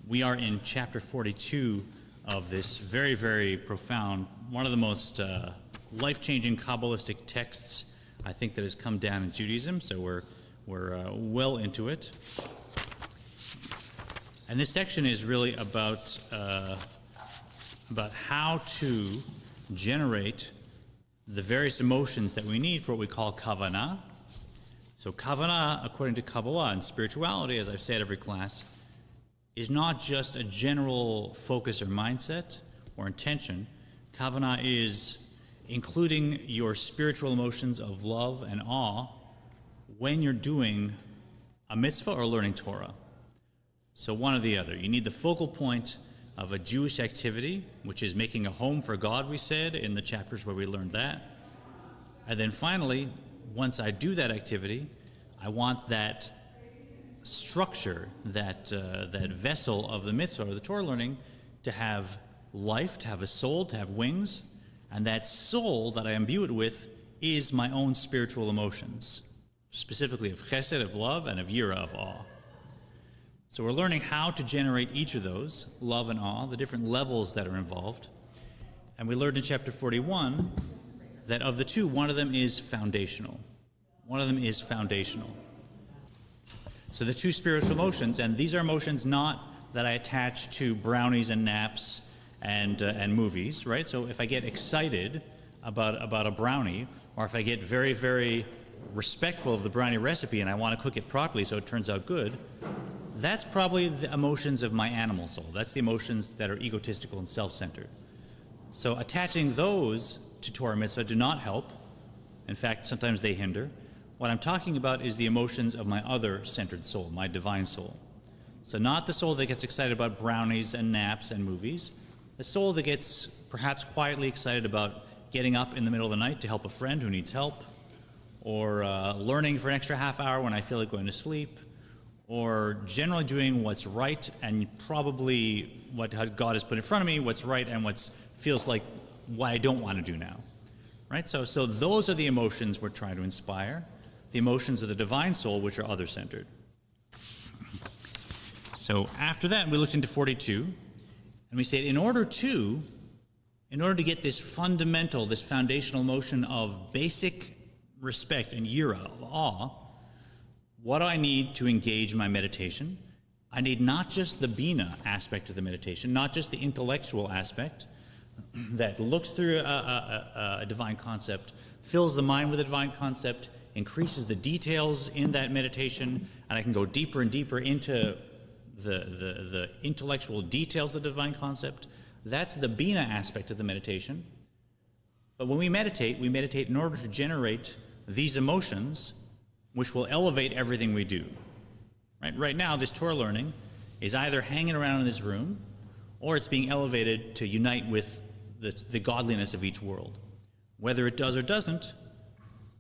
We are in chapter 42 of this very, very profound, one of the most life-changing kabbalistic texts I think that has come down in Judaism, so we're well into it. And this section is really about how to generate the various emotions that we need for what we call kavanah. So kavanah, according to Kabbalah and spirituality, as I've said every class, is not just a general focus or mindset or intention. Kavanah is including your spiritual emotions of love and awe when you're doing a mitzvah or learning Torah. So one or the other. You need the focal point of a Jewish activity, which is making a home for God, we said in the chapters where we learned that. And then finally, once I do that activity, I want that structure, that vessel of the mitzvah or the Torah learning to have life, to have a soul, to have wings, and that soul that I imbue it with is my own spiritual emotions, specifically of chesed, of love, and of yira, of awe. So we're learning how to generate each of those, love and awe, the different levels that are involved. And we learned in chapter 41 that of the two, one of them is foundational. One of them is foundational. So the two spiritual emotions, and these are emotions not that I attach to brownies and naps and movies, right? So if I get excited about a brownie, or if I get very, very respectful of the brownie recipe and I want to cook it properly so it turns out good, that's probably the emotions of my animal soul. That's the emotions that are egotistical and self-centered. So attaching those to Torah mitzvah do not help. In fact, sometimes they hinder. What I'm talking about is the emotions of my other centered soul, my divine soul. So not the soul that gets excited about brownies and naps and movies, the soul that gets perhaps quietly excited about getting up in the middle of the night to help a friend who needs help, or learning for an extra half hour when I feel like going to sleep, or generally doing what's right and probably what God has put in front of me, what's right and what feels like what I don't want to do now. Right? So those are the emotions we're trying to inspire, the emotions of the divine soul, which are other-centered. So after that, we looked into 42, and we said in order to get this fundamental, this foundational emotion of basic respect and yira, of awe, what do I need to engage my meditation? I need not just the bina aspect of the meditation, not just the intellectual aspect that looks through a divine concept, fills the mind with a divine concept, increases the details in that meditation, and I can go deeper and deeper into the intellectual details of the divine concept. That's the bina aspect of the meditation. But when we meditate in order to generate these emotions, which will elevate everything we do. Right now, this Torah learning is either hanging around in this room, or it's being elevated to unite with the godliness of each world. Whether it does or doesn't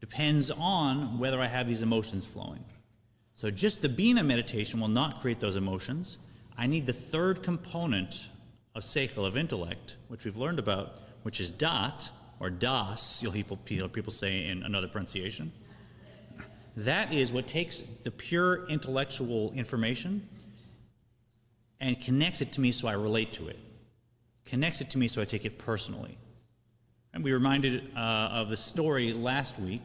depends on whether I have these emotions flowing. So just the bina meditation will not create those emotions. I need the third component of seichel, of intellect, which we've learned about, which is dat, or das, you'll hear people say in another pronunciation. That is what takes the pure intellectual information and connects it to me so I relate to it. Connects it to me so I take it personally. And we reminded of the story last week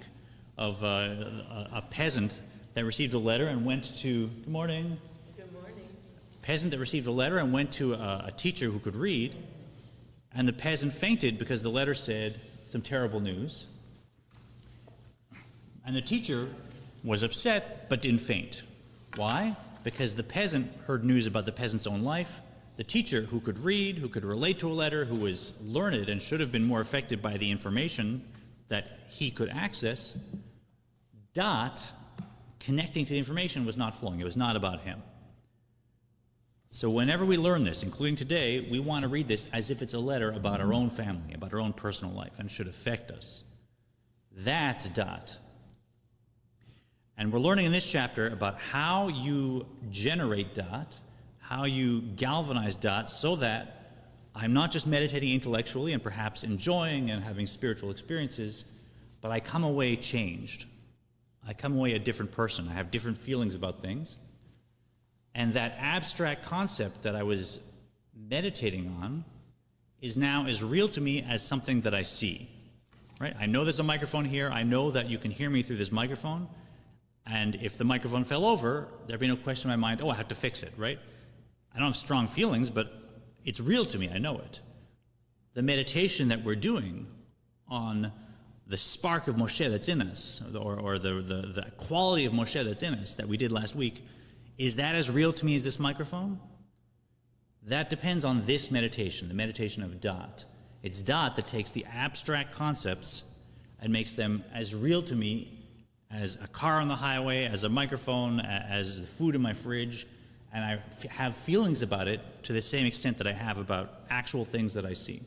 of a peasant that received a letter and went to, good morning. Good morning. Peasant that received a letter and went to a teacher who could read, and the peasant fainted because the letter said some terrible news. And the teacher was upset but didn't faint. Why? Because the peasant heard news about the peasant's own life. The teacher, who could read, who could relate to a letter, who was learned and should have been more affected by the information that he could access, connecting to the information was not flowing. It was not about him. So whenever we learn this, including today, we want to read this as if it's a letter about our own family, about our own personal life, and should affect us. That's dat. And we're learning in this chapter about how you generate dat, how you galvanize dat, so that I'm not just meditating intellectually and perhaps enjoying and having spiritual experiences, but I come away changed. I come away a different person. I have different feelings about things. And that abstract concept that I was meditating on is now as real to me as something that I see, right? I know there's a microphone here. I know that you can hear me through this microphone. And if the microphone fell over, there'd be no question in my mind, oh, I have to fix it, right? I don't have strong feelings, but it's real to me. I know it. The meditation that we're doing on the spark of Moshe that's in us, or the quality of Moshe that's in us that we did last week, is that as real to me as this microphone? That depends on this meditation, the meditation of Da'at. It's Da'at that takes the abstract concepts and makes them as real to me as a car on the highway, as a microphone, as the food in my fridge, and I have feelings about it to the same extent that I have about actual things that I see.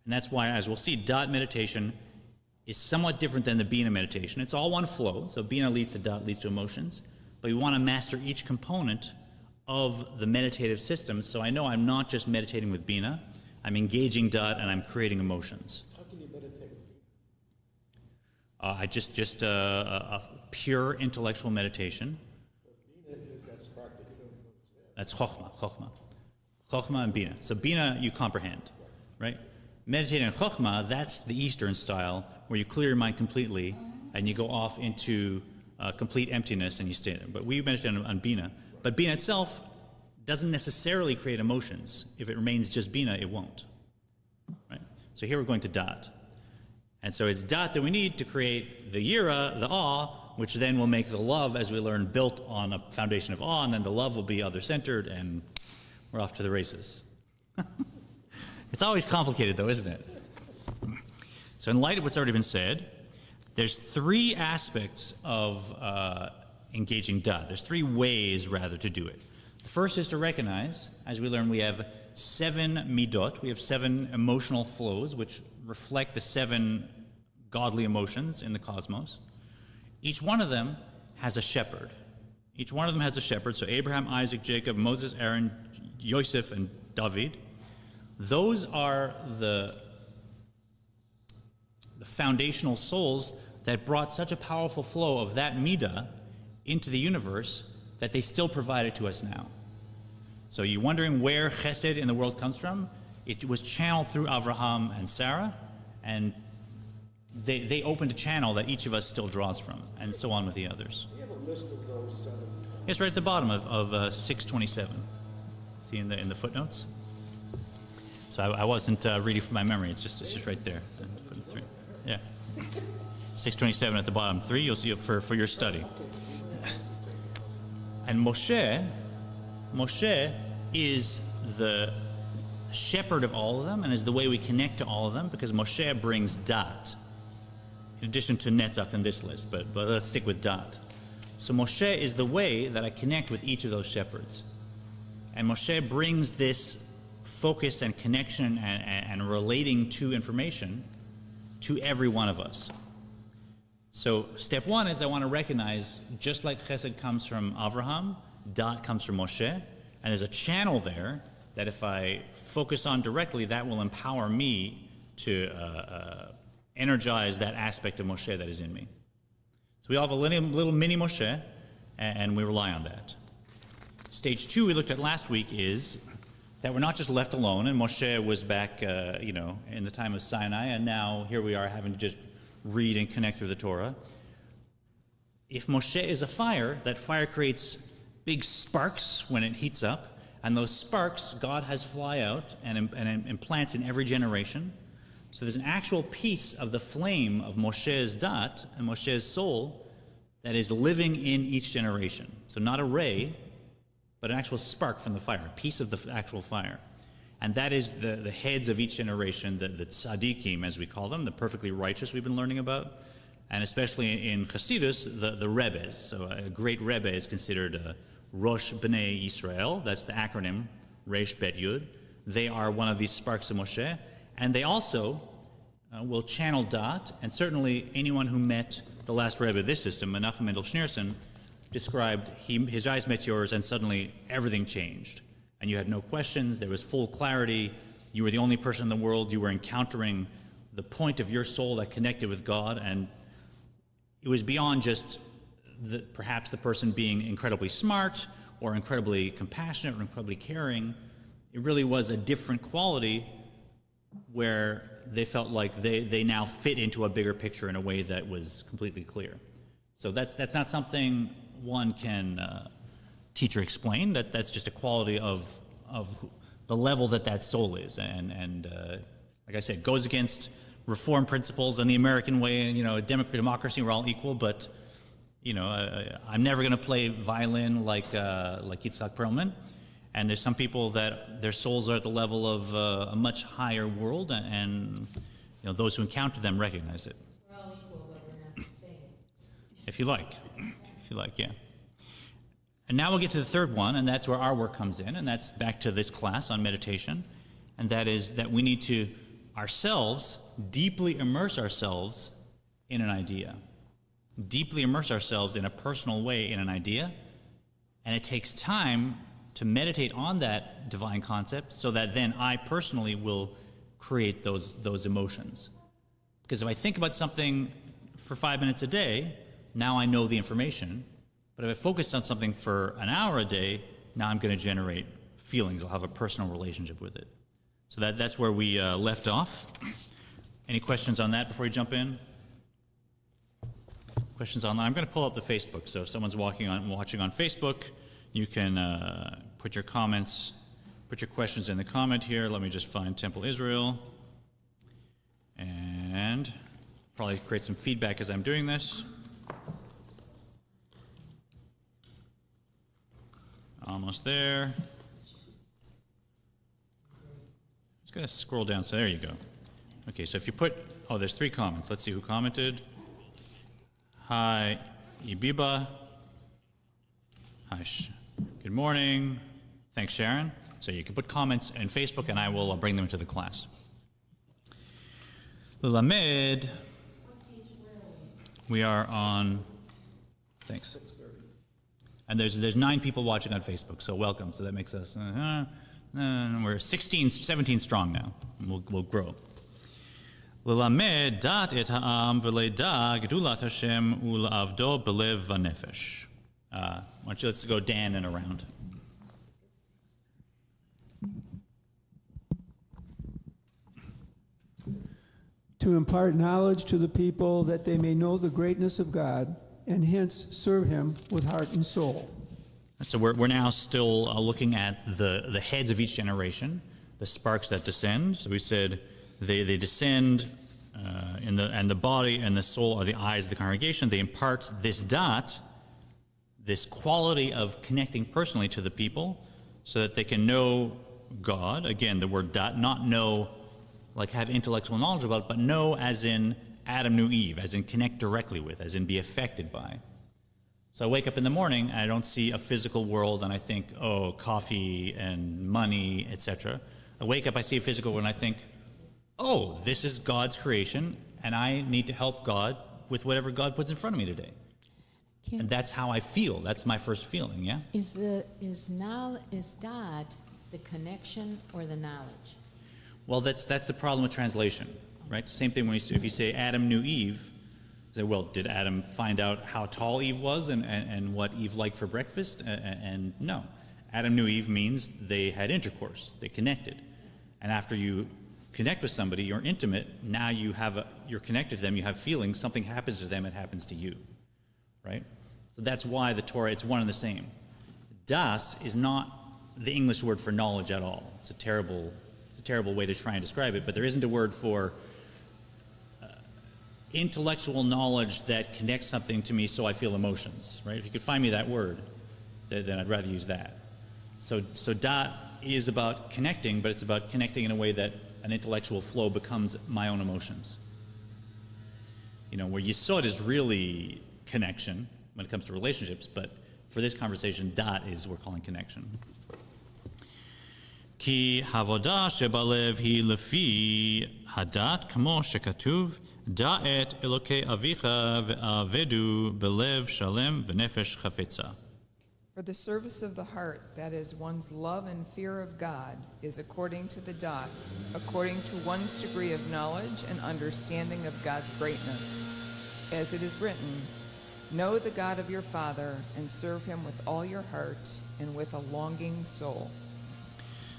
And that's why, as we'll see, Da'at meditation is somewhat different than the Bina meditation. It's all one flow, so Bina leads to Da'at, leads to emotions, but we want to master each component of the meditative system, so I know I'm not just meditating with Bina, I'm engaging Da'at and I'm creating emotions. How can you meditate with Bina? Just a pure intellectual meditation. But Bina is that spark that you don't even know it's there. That's Chokhmah and Bina. So Bina you comprehend, right? Meditating on Chokhmah, that's the Eastern style, where you clear your mind completely and you go off into complete emptiness and you stay there. But we meditate on Bina. But Bina itself doesn't necessarily create emotions. If it remains just Bina, it won't. Right? So here we're going to Da'at. And so it's Da'at that we need to create the Yira, the awe, which then will make the love, as we learn, built on a foundation of awe, and then the love will be other-centered, and we're off to the races. It's always complicated, though, isn't it? So in light of what's already been said, there's three aspects of engaging Da'at. There's three ways, rather, to do it. The first is to recognize, as we learn, we have 7 midot. We have 7 emotional flows, which reflect the 7 godly emotions in the cosmos. Each one of them has a shepherd. Each one of them has a shepherd. So Abraham, Isaac, Jacob, Moses, Aaron, Yosef, and David. Those are the foundational souls that brought such a powerful flow of that midah into the universe that they still provide it to us now. So you're wondering where chesed in the world comes from? It was channeled through Avraham and Sarah, and they opened a channel that each of us still draws from, and so on with the others. Do you have a list of those 7? It's right at the bottom of 627. See in the footnotes? So I wasn't reading from my memory. It's just right there. Footnote 3. Yeah. 627 at the bottom. 3, you'll see it for your study. And Moshe is the shepherd of all of them and is the way we connect to all of them, because Moshe brings Da'at, in addition to Netzach in this list, but let's stick with Da'at. So Moshe is the way that I connect with each of those shepherds. And Moshe brings this focus and connection and relating to information to every one of us. So step 1 is I want to recognize, just like Chesed comes from Avraham, Da'at comes from Moshe, and there's a channel there that if I focus on directly, that will empower me to energize that aspect of Moshe that is in me. So we all have a little mini Moshe, and we rely on that. Stage 2 we looked at last week is that we're not just left alone, and Moshe was back, in the time of Sinai, and now here we are having to just read and connect through the Torah. If Moshe is a fire, that fire creates big sparks when it heats up, and those sparks God has fly out and implants in every generation. So there's an actual piece of the flame of Moshe's Da'at and Moshe's soul that is living in each generation. So not a ray, but an actual spark from the fire, a piece of the actual fire. And that is the heads of each generation, the tzaddikim, as we call them, the perfectly righteous we've been learning about, and especially in Hasidus, the Rebbes. So a great Rebbe is considered Rosh B'nai Yisrael. That's the acronym, Resh Bet Yud. They are one of these sparks of Moshe, and they also will channel Da'at, and certainly anyone who met the last Rebbe of this system, Menachem Mendel Schneerson, described his eyes met yours and suddenly everything changed. And you had no questions, there was full clarity, you were the only person in the world, you were encountering the point of your soul that connected with God, and it was beyond just perhaps the person being incredibly smart or incredibly compassionate or incredibly caring. It really was a different quality where they felt like they now fit into a bigger picture in a way that was completely clear. So that's not something one can teach or explain. That's just a quality of the level that soul is, and like I said, goes against reform principles and the American way. And democracy, we're all equal, but I'm never going to play violin like Yitzhak Perlman. And there's some people that their souls are at the level of a much higher world, and those who encounter them recognize it. We're all equal, but we're not the same. If you like, yeah. And now we'll get to the third one, and that's where our work comes in, and that's back to this class on meditation, and that is that we need to ourselves deeply immerse ourselves in an idea, deeply immerse ourselves in a personal way in an idea, and it takes time to meditate on that divine concept so that then I personally will create those emotions. Because if I think about something for 5 minutes a day, now I know the information. But if I focus on something for an hour a day, now I'm going to generate feelings. I'll have a personal relationship with it. So that's where we left off. Any questions on that before we jump in? Questions online? I'm going to pull up the Facebook. So if someone's watching on Facebook, you can put your comments, put your questions in the comment here. Let me just find Temple Israel. And probably create some feedback as I'm doing this. Almost there. Just gotta scroll down. So there you go. Okay, so if you put, there's 3 comments. Let's see who commented. Hi, Ibiba. Hi, good morning. Thanks, Sharon. So you can put comments in Facebook, and I will bring them into the class. Lamed. We are on. Thanks. And there's 9 people watching on Facebook, so welcome. So that makes us, we're 17 strong now. We'll grow. L'lamed dat et ha'am v'leida gedulat Hashem u'la'avdo belev v'nefesh. Why don't you let's go Dan and around. To impart knowledge to the people that they may know the greatness of God and hence serve him with heart and soul. So we're now still looking at the heads of each generation, the sparks that descend. So we said they descend, and the body and the soul are the eyes of the congregation. They impart this dot, this quality of connecting personally to the people so that they can know God. Again, the word dot, not know like have intellectual knowledge about it, but know as in Adam knew Eve, as in connect directly with, as in be affected by. So I wake up in the morning and I don't see a physical world and I think, coffee and money, etc. I wake up, I see a physical world and I think, this is God's creation and I need to help God with whatever God puts in front of me today. And that's how I feel. That's my first feeling, yeah? Is dot the connection or the knowledge? Well, that's the problem with translation, right? Same thing if you say Adam knew Eve, say, well, did Adam find out how tall Eve was and what Eve liked for breakfast? And no. Adam knew Eve means they had intercourse, they connected. And after you connect with somebody, you're intimate, now you're connected to them, you have feelings, something happens to them, it happens to you, right? So that's why the Torah, it's one and the same. Das is not the English word for knowledge at all. It's a terrible way to try and describe it, but there isn't a word for intellectual knowledge that connects something to me so I feel emotions, right? If you could find me that word, then I'd rather use that. So dot is about connecting, but it's about connecting in a way that an intellectual flow becomes my own emotions. Where Yesod is really connection when it comes to relationships, but for this conversation, dot is we're calling connection. Ki havodah shebalev hi lefi hadat kamo shekatuv da'et elokei avicha ve'avedu belev shalem v'nefesh chafetza. For the service of the heart, that is, one's love and fear of God, is according to the dots, according to one's degree of knowledge and understanding of God's greatness. As it is written, Know the God of your father and serve him with all your heart and with a longing soul.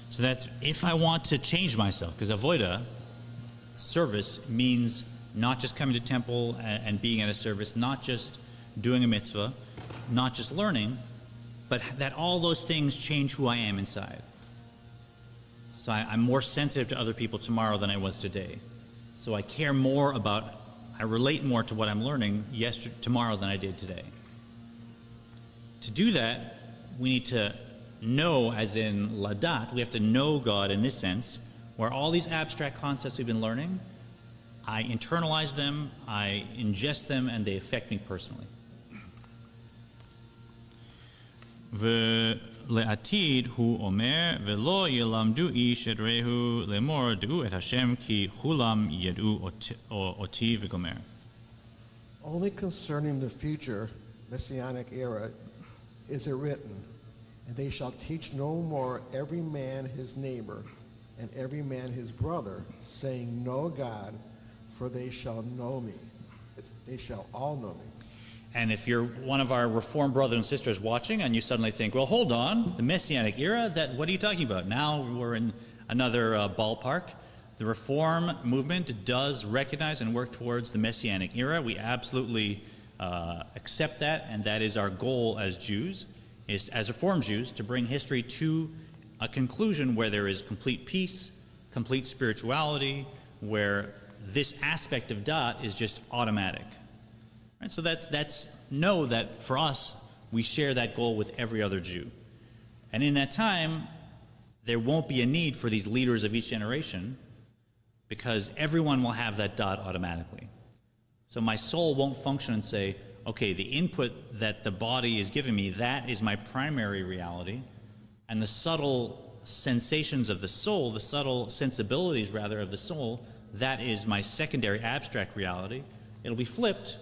So that's if I want to change myself, because avoda, service, means not just coming to temple and being at a service, not just doing a mitzvah, not just learning, but that all those things change who I am inside. So I'm more sensitive to other people tomorrow than I was today. So I care more about, I relate more to what I'm learning tomorrow than I did today. To do that, we need to know, as in ladat, we have to know God in this sense, where all these abstract concepts we've been learning, I internalize them, I ingest them, and they affect me personally. ולעתיד הוא אומר, ולא ילמדו איש את רעהו לאמור, דעו את השם, כי כולם ידעו אותי וגומר. Only concerning the future messianic era is it written, and they shall teach no more every man his neighbor and every man his brother, saying, Know God, for they shall know me. They shall all know me. And if you're one of our Reformed brothers and sisters watching and you suddenly think, well, hold on, the Messianic era, what are you talking about? Now we're in another ballpark. The Reform movement does recognize and work towards the Messianic era. We absolutely accept that, and that is our goal as Jews, is as Reformed Jews, to bring history to a conclusion where there is complete peace, complete spirituality, where this aspect of dat is just automatic. Right, so that's know that for us, we share that goal with every other Jew. And in that time, there won't be a need for these leaders of each generation because everyone will have that dot automatically. So my soul won't function and say, okay, the input that the body is giving me, that is my primary reality, and the subtle sensations of the soul, the subtle sensibilities, rather, of the soul, that is my secondary abstract reality. It'll be flipped,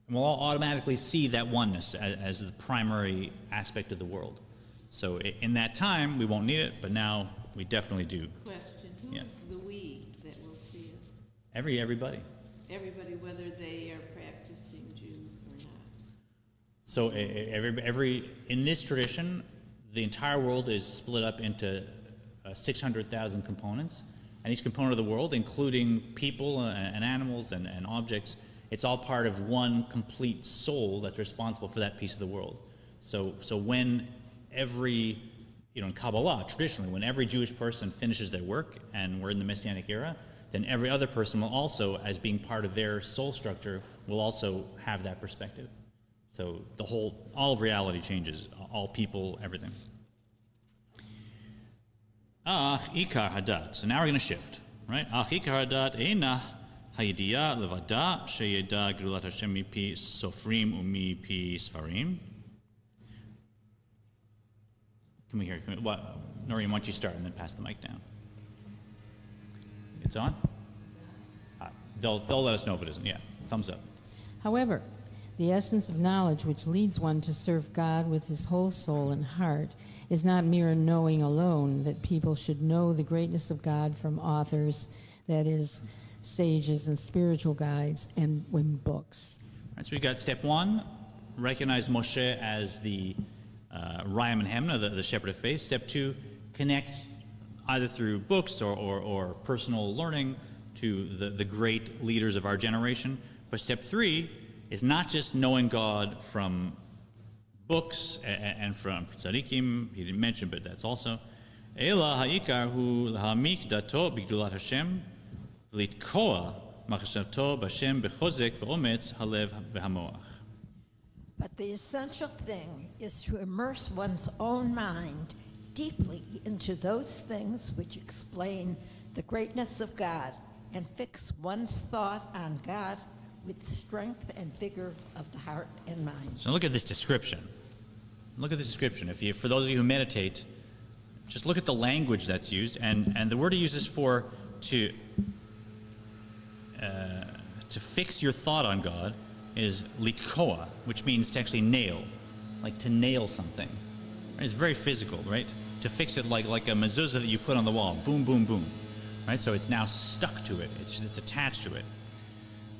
and we'll all automatically see that oneness as the primary aspect of the world. So in that time, we won't need it, but now we definitely do. Question, who is the we that will see it? Everybody. Everybody, whether they are practicing Jews or not. So in this tradition, the entire world is split up into 600,000 components, and each component of the world, including people and animals and objects, it's all part of one complete soul that's responsible for that piece of the world. So when every, in Kabbalah, traditionally, when every Jewish person finishes their work, and we're in the Messianic era, then every other person will also, as being part of their soul structure, will also have that perspective. So all of reality changes, all people, everything. Ach ikar hadat. So now we're going to shift, right? Ach ikar hadat eina haydiya levada sheyeda gedulat Hashem mipi sofrim umipi svarim. Can we hear? What? Noreen, why don't you start and then pass the mic down? It's on? They'll let us know if it isn't. Yeah, thumbs up. However, the essence of knowledge which leads one to serve God with his whole soul and heart is not mere knowing alone, that people should know the greatness of God from authors, that is, sages and spiritual guides, and in books. All right, so we got step one, recognize Moshe as the Rayam and Hemna, the shepherd of faith. Step two, connect either through books or personal learning to the great leaders of our generation. But step three is not just knowing God from books and from tzadikim, he didn't mention, but that's also. Ela ha'ikar hu ha'amik dato b'gdulat Hashem v'litkoa machashavto b'Hashem b'chozek v'ometz halev v'hamoach. But the essential thing is to immerse one's own mind deeply into those things which explain the greatness of God and fix one's thought on God with strength and vigor of the heart and mind. So look at this description. Look at this description. For those of you who meditate, just look at the language that's used, and the word he uses for to fix your thought on God is litkoa, which means to actually nail, like to nail something. Right? It's very physical, right? To fix it like a mezuzah that you put on the wall, boom, boom, boom, right? So it's now stuck to it. It's attached to it.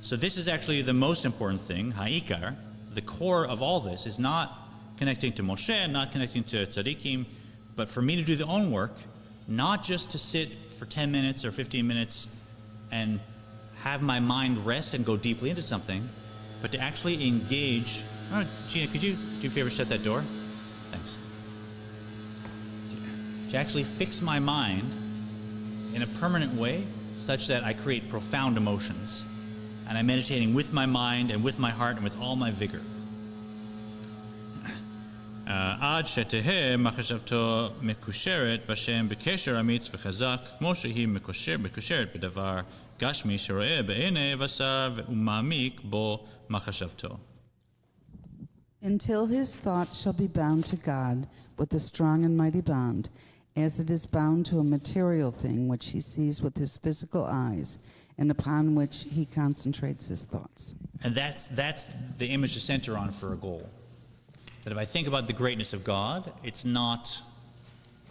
So this is actually the most important thing, ha'ikar, the core of all this is not connecting to Moshe, not connecting to tzaddikim, but for me to do the own work, not just to sit for 10 minutes or 15 minutes and have my mind rest and go deeply into something, but to actually engage. Oh, Gina, could you do a favor, shut that door? Thanks. To actually fix my mind in a permanent way such that I create profound emotions. And I'm meditating with my mind and with my heart and with all my vigor. עד שתהא מחשבתו מקושרת בשם בקשר אמיץ וחזק, כמו שהיא מקושרת בדבר גשמי שרואה בעיני בשר ומעמיק בו מחשבתו. Until his thought shall be bound to God with a strong and mighty bond, as it is bound to a material thing which he sees with his physical eyes, and upon which he concentrates his thoughts. And that's the image to center on for a goal. That if I think about the greatness of God, it's not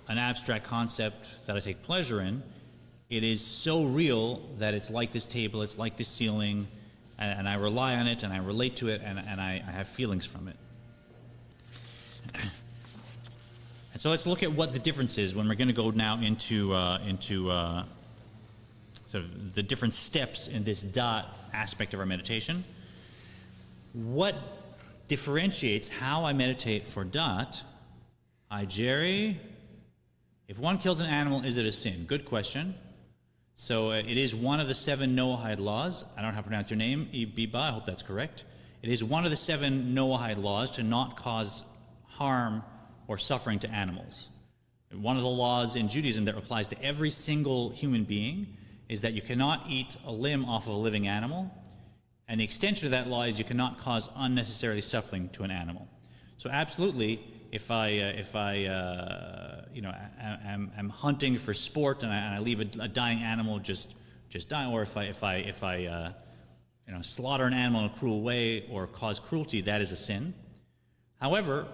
an abstract concept that I take pleasure in. It is so real that it's like this table, it's like this ceiling, and I rely on it, and I relate to it, and I have feelings from it. And so let's look at what the difference is when we're going to go now into sort of the different steps in this dot aspect of our meditation. What differentiates how I meditate for dot? Jerry, if one kills an animal, is it a sin? Good question. So it is one of the 7 Noahide laws. I don't know how to pronounce your name, Biba, I hope that's correct. It is one of the 7 Noahide laws to not cause harm or suffering to animals. One of the laws in Judaism that applies to every single human being is that you cannot eat a limb off of a living animal, and the extension of that law is you cannot cause unnecessary suffering to an animal. So absolutely, if I am hunting for sport and I leave a dying animal just die, or if I slaughter an animal in a cruel way or cause cruelty, that is a sin. However,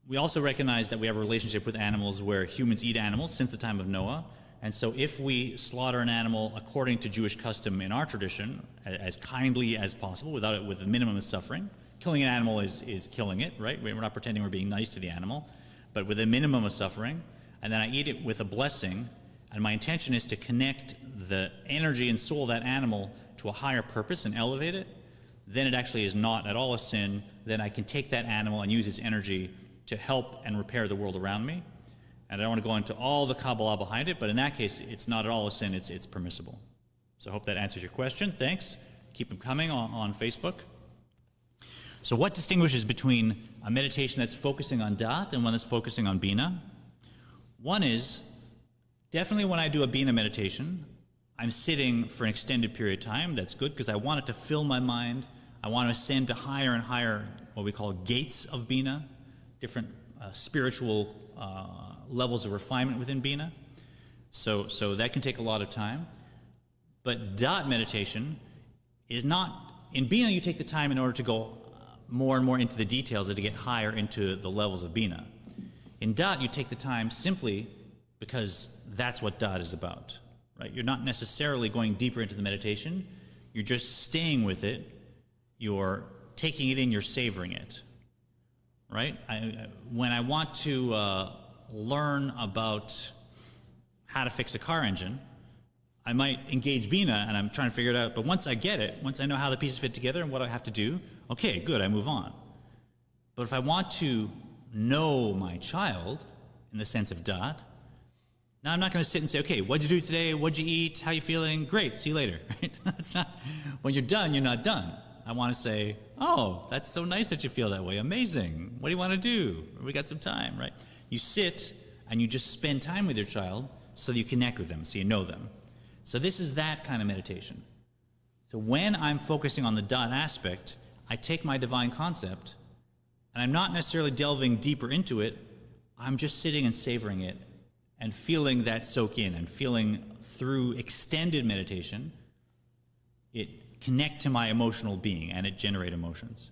we also recognize that we have a relationship with animals where humans eat animals since the time of Noah. And so if we slaughter an animal according to Jewish custom in our tradition, as kindly as possible, with a minimum of suffering, killing an animal is killing it, right? We're not pretending we're being nice to the animal, but with a minimum of suffering, and then I eat it with a blessing, and my intention is to connect the energy and soul of that animal to a higher purpose and elevate it, then it actually is not at all a sin. Then I can take that animal and use its energy to help and repair the world around me. And I don't want to go into all the Kabbalah behind it, but in that case, it's not at all a sin, it's permissible. So I hope that answers your question. Thanks. Keep them coming on Facebook. So what distinguishes between a meditation that's focusing on dot and one that's focusing on bina? One is, definitely when I do a bina meditation, I'm sitting for an extended period of time. That's good because I want it to fill my mind. I want to ascend to higher and higher, what we call gates of bina, different spiritual levels of refinement within bina. So that can take a lot of time. But dot meditation is not, in bina you take the time in order to go more and more into the details and to get higher into the levels of bina. In dot you take the time simply because that's what dot is about, right? You're not necessarily going deeper into the meditation, you're just staying with it, you're taking it in, you're savoring it, right? When I want to learn about how to fix a car engine, I might engage bina and I'm trying to figure it out, but once I get it, once I know how the pieces fit together and what I have to do, okay, good, I move on. But if I want to know my child, in the sense of dot, now I'm not going to sit and say, okay, what'd you do today, what'd you eat, how you feeling, great, see you later. Right? That's not, when you're done, you're not done. I want to say, oh, that's so nice that you feel that way, amazing, what do you want to do, we got some time, right? You sit and you just spend time with your child so that you connect with them, so you know them. So this is that kind of meditation. So when I'm focusing on the dot aspect, I take my divine concept, and I'm not necessarily delving deeper into it, I'm just sitting and savoring it, and feeling that soak in, and feeling through extended meditation, it connect to my emotional being, and it generate emotions.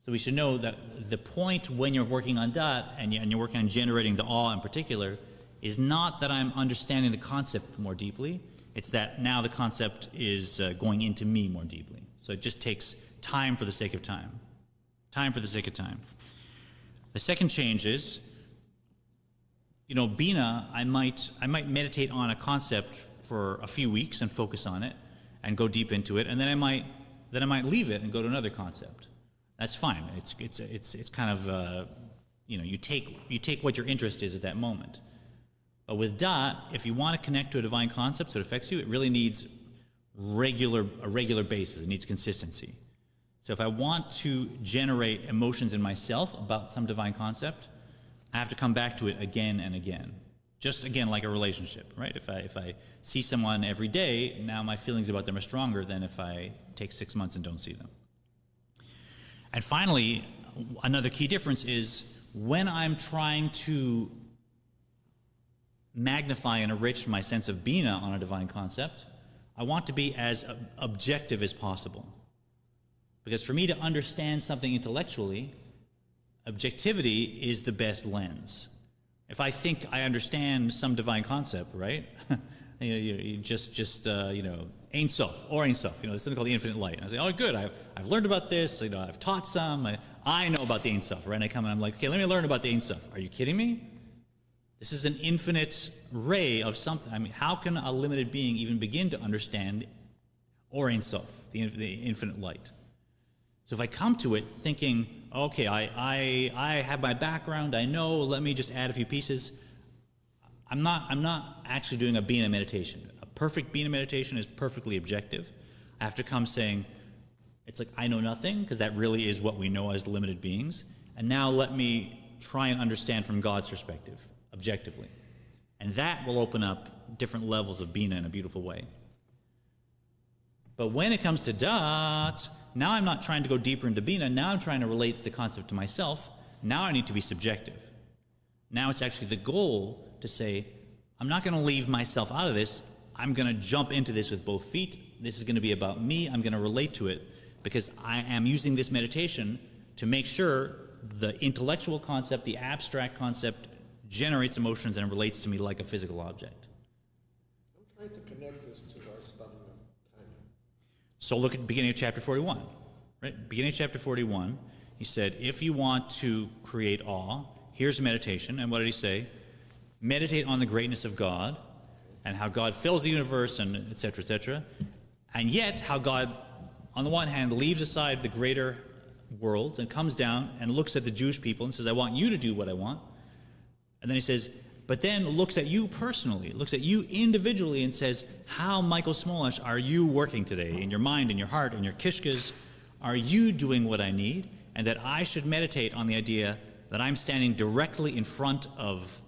So we should know that the point when you're working on dot, and you're working on generating the awe in particular, is not that I'm understanding the concept more deeply, it's that now the concept is going into me more deeply. So it just takes time for the sake of time. Time for the sake of time. The second change is, Bina, I might meditate on a concept for a few weeks and focus on it and go deep into it, and then I might leave it and go to another concept. That's fine. It's kind of you take what your interest is at that moment. But with dot, if you want to connect to a divine concept so it affects you, it really needs a regular basis. It needs consistency. So if I want to generate emotions in myself about some divine concept, I have to come back to it again and again. Just again, like a relationship, right? If I see someone every day, now my feelings about them are stronger than if I take 6 months and don't see them. And finally, another key difference is when I'm trying to magnify and enrich my sense of Bina on a divine concept, I want to be as objective as possible. Because for me to understand something intellectually, objectivity is the best lens. If I think I understand some divine concept, right? Ein Sof, or Ein Sof, there's something called the infinite light. And I say, oh, good, I've learned about this, I've taught some, I know about the Ein Sof, right? And I come and I'm like, okay, let me learn about the Ein Sof. Are you kidding me? This is an infinite ray of something. I mean, how can a limited being even begin to understand or Ein Sof, the infinite light? So if I come to it thinking, okay, I have my background, I know, let me just add a few pieces, I'm not actually doing a Bina meditation. A perfect Bina meditation is perfectly objective. I have to come saying, it's like I know nothing, because that really is what we know as limited beings, and now let me try and understand from God's perspective, objectively. And that will open up different levels of Bina in a beautiful way. But when it comes to dot, now I'm not trying to go deeper into Bina, now I'm trying to relate the concept to myself. Now I need to be subjective. Now it's actually the goal to say, I'm not going to leave myself out of this, I'm going to jump into this with both feet. This is going to be about me, I'm going to relate to it, because I am using this meditation to make sure the intellectual concept, the abstract concept, generates emotions and relates to me like a physical object. I'm trying to connect this to our study of time. So look at the beginning of chapter 41, right? Beginning of chapter 41, he said, if you want to create awe, here's a meditation. And what did he say? Meditate on the greatness of God and how God fills the universe and et cetera, and yet how God, on the one hand, leaves aside the greater worlds and comes down and looks at the Jewish people and says, I want you to do what I want. And then he says, but then looks at you personally, looks at you individually and says, how, Michael Smolash, are you working today in your mind, in your heart, in your kishkas? Are you doing what I need? And that I should meditate on the idea that I'm standing directly in front of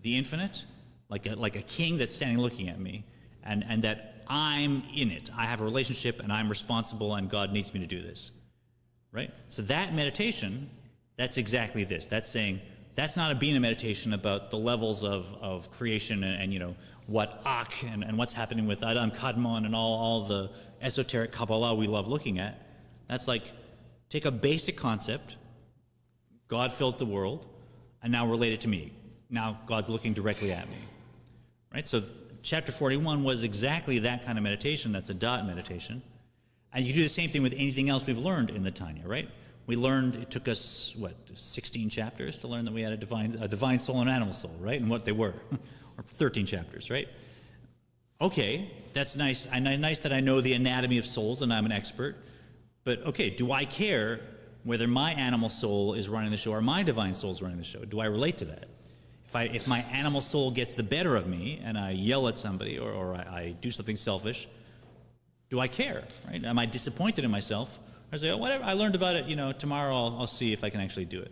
the infinite, like a king that's standing looking at me, and that I'm in it. I have a relationship and I'm responsible and God needs me to do this, right? So that meditation, that's exactly this. That's saying, that's not a Bina meditation about the levels of creation and what Ak and what's happening with Adam Kadmon and all the esoteric Kabbalah we love looking at. That's like, take a basic concept, God fills the world, and now relate it to me. Now God's looking directly at me, right? So chapter 41 was exactly that kind of meditation. That's a dot meditation. And you do the same thing with anything else we've learned in the Tanya, right? We learned, it took us, 16 chapters to learn that we had a divine soul and an animal soul, right? And what they were, or 13 chapters, right? Okay, that's nice. Nice that I know the anatomy of souls and I'm an expert. But okay, do I care whether my animal soul is running the show or my divine soul is running the show? Do I relate to that? If my animal soul gets the better of me and I yell at somebody or I do something selfish, do I care, right? Am I disappointed in myself? Or say, oh, whatever, I learned about it, tomorrow I'll see if I can actually do it.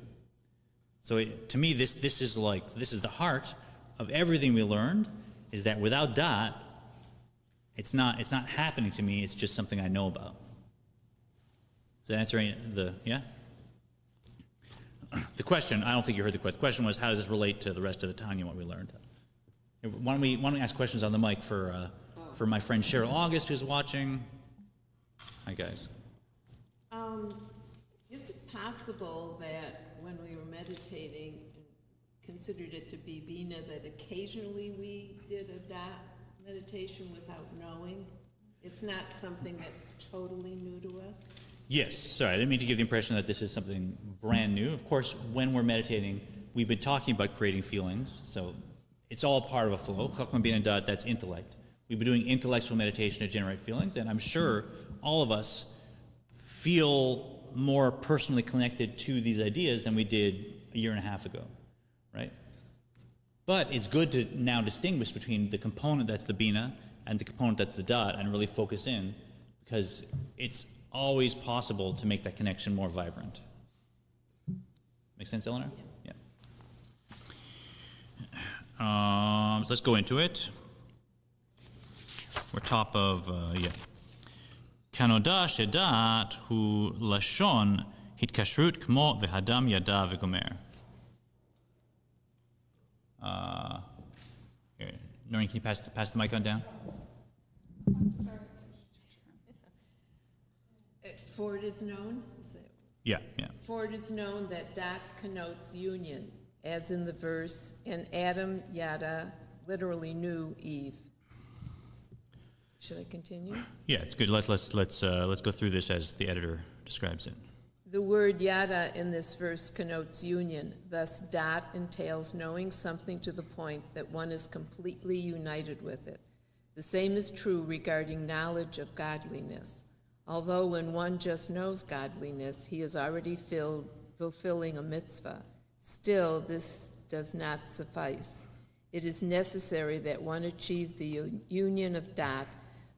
So to me, this is the heart of everything we learned, is that without dot, it's not happening to me, it's just something I know about. Does that answer yeah? The question, I don't think you heard the question. The question was, how does this relate to the rest of the Tanya, what we learned? Why don't we ask questions on the mic for my friend Cheryl August, who's watching? Hi, guys. Is it possible that when we were meditating and considered it to be Bina, that occasionally we did a dot meditation without knowing? It's not something that's totally new to us? Yes, sorry, I didn't mean to give the impression that this is something brand new. Of course, when we're meditating, we've been talking about creating feelings, so it's all part of a flow. Chachma Bin and Dat, that's intellect. We've been doing intellectual meditation to generate feelings, and I'm sure all of us feel more personally connected to these ideas than we did a year and a half ago, right? But it's good to now distinguish between the component that's the Bina and the component that's the Dat and really focus in, because it's always possible to make that connection more vibrant. Make sense, Eleanor? Yeah. So let's go into it. We're top of, Kanoda shedat hu lashon hitkashrut kmo v'hadam yada v'gomer. Here, Noreen, can you pass the mic on down? For it is known, Yeah. for it is known that dat connotes union, as in the verse, and Adam Yada literally knew Eve. Should I continue? Yeah, it's good. Let's go through this as the editor describes it. The word yada in this verse connotes union. Thus, dat entails knowing something to the point that one is completely united with it. The same is true regarding knowledge of godliness. Although when one just knows godliness, he is already fulfilling a mitzvah, still this does not suffice. It is necessary that one achieve the union of dat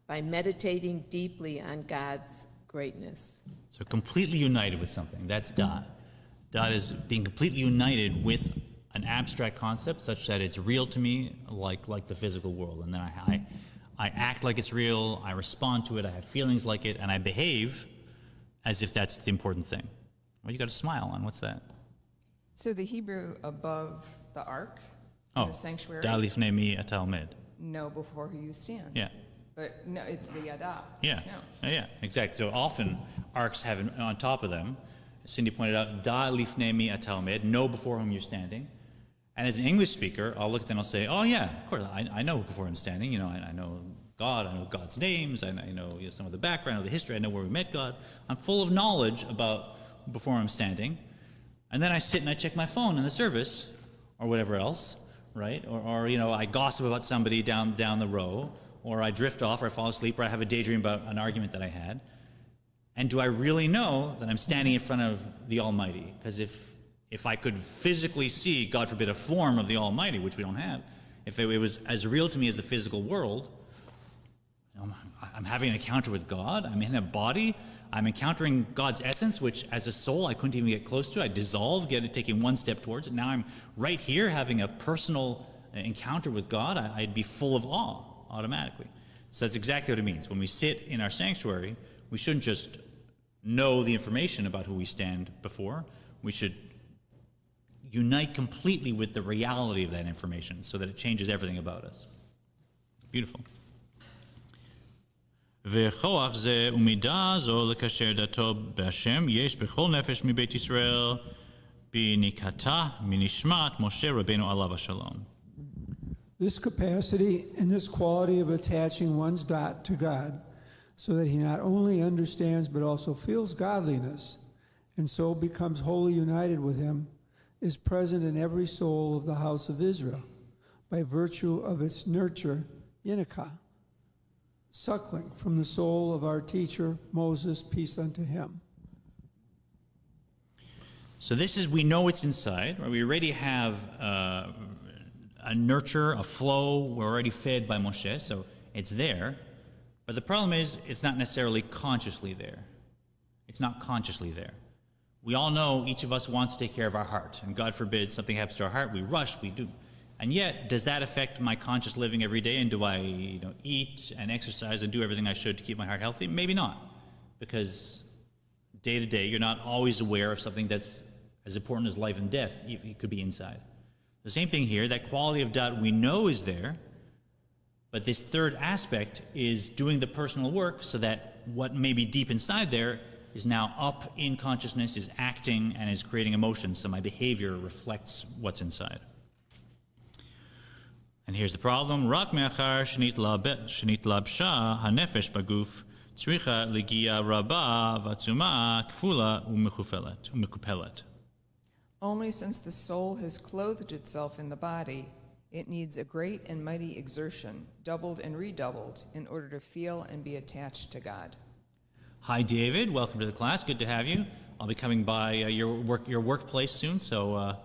by meditating deeply on God's greatness. So completely united with something, that's Dat. Dat is being completely united with an abstract concept such that it's real to me like the physical world. And then I act like it's real, I respond to it, I have feelings like it, and I behave as if that's the important thing. Well, you got a smile on, what's that? So the Hebrew above the ark in the sanctuary. Da lifnei mi ata omed. Know before who you stand. Yeah. But no, it's the yada. Yeah. Yeah, exactly. So often arcs have on top of them, Cindy pointed out, da lifnei mi ata omed, know before whom you're standing. And as an English speaker, I'll look at them and I'll say, oh yeah, of course, I know before I'm standing. You know, I know God, I know God's names, I know some of the background, of the history, I know where we met God. I'm full of knowledge about before I'm standing. And then I sit and I check my phone in the service, or whatever else, right? Or you know, I gossip about somebody down the row, or I drift off, or I fall asleep, or I have a daydream about an argument that I had. And do I really know that I'm standing in front of the Almighty? Because if I could physically see, God forbid, a form of the Almighty, which we don't have, if it was as real to me as the physical world, I'm having an encounter with God, I'm in a body, I'm encountering God's essence, which as a soul I couldn't even get close to. I dissolve, taking one step towards it. Now I'm right here having a personal encounter with God. I'd be full of awe automatically. So that's exactly what it means. When we sit in our sanctuary, we shouldn't just know the information about who we stand before. We should unite completely with the reality of that information so that it changes everything about us. Beautiful. וכוח זה ומידה זו לקשר דתו בהשם יש בכל נפש מבית ישראל בניקתה מנשמת משה רבנו עליו השלום. This capacity and this quality of attaching one's dot to God so that he not only understands but also feels godliness and so becomes wholly united with him is present in every soul of the house of Israel by virtue of its nurture, yinikah, suckling from the soul of our teacher, Moses, peace unto him. So this is, we know it's inside, right? We already have a nurture, a flow, we're already fed by Moshe, so it's there. But the problem is, it's not necessarily consciously there. It's not consciously there. We all know each of us wants to take care of our heart, and God forbid something happens to our heart, we rush, we do. And yet, does that affect my conscious living every day? And do I eat and exercise and do everything I should to keep my heart healthy? Maybe not. Because day to day, you're not always aware of something that's as important as life and death. It could be inside. The same thing here, that quality of doubt we know is there, but this third aspect is doing the personal work so that what may be deep inside there is now up in consciousness, is acting, and is creating emotions, so my behavior reflects what's inside. And here's the problem. Rak me'achar shenit labsha hanefesh baguf צריכה לגיעה רבה ועצומה כפולה ומקופלת. Only since the soul has clothed itself in the body, it needs a great and mighty exertion, doubled and redoubled, in order to feel and be attached to God. Hi, David. Welcome to the class. Good to have you. I'll be coming by your workplace soon, so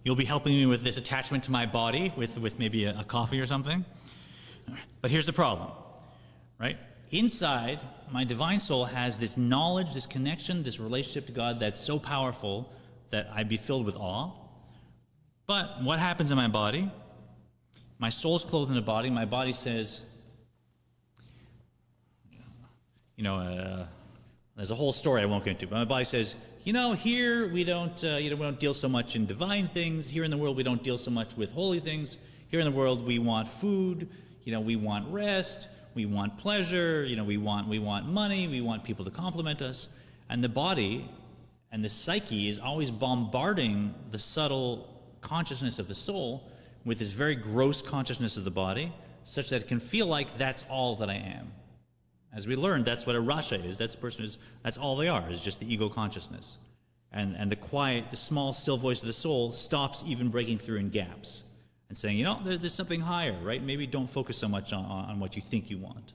you'll be helping me with this attachment to my body with maybe a coffee or something. But here's the problem, right? Inside, my divine soul has this knowledge, this connection, this relationship to God that's so powerful that I'd be filled with awe. But what happens in my body? My soul's clothed in a body. My body says, there's a whole story I won't get into, but my body says, here we don't deal so much in divine things. Here in the world we don't deal so much with holy things. Here in the world we want food, we want rest, we want pleasure, we want money, we want people to compliment us. And the body and the psyche is always bombarding the subtle consciousness of the soul with this very gross consciousness of the body, such that it can feel like that's all that I am. As we learned, that's what a rasha is. That's all they are, is just the ego consciousness. And the quiet, the small, still voice of the soul stops even breaking through in gaps and saying, there's something higher, right? Maybe don't focus so much on what you think you want.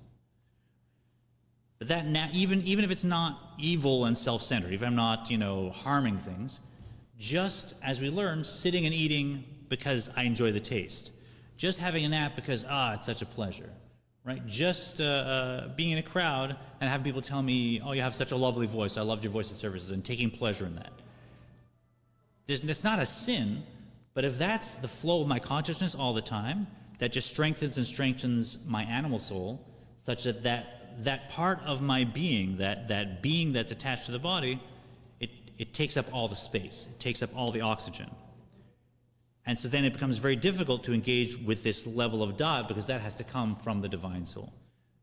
But that even if it's not evil and self-centered, if I'm not, harming things, just as we learned, sitting and eating because I enjoy the taste, just having a nap because it's such a pleasure, right? Just being in a crowd and having people tell me, oh, you have such a lovely voice, I loved your voice at services, and taking pleasure in that. It's not a sin, but if that's the flow of my consciousness all the time, that just strengthens and strengthens my animal soul, such that part of my being, that being that's attached to the body, it takes up all the space, it takes up all the oxygen. And so then it becomes very difficult to engage with this level of dot, because that has to come from the divine soul.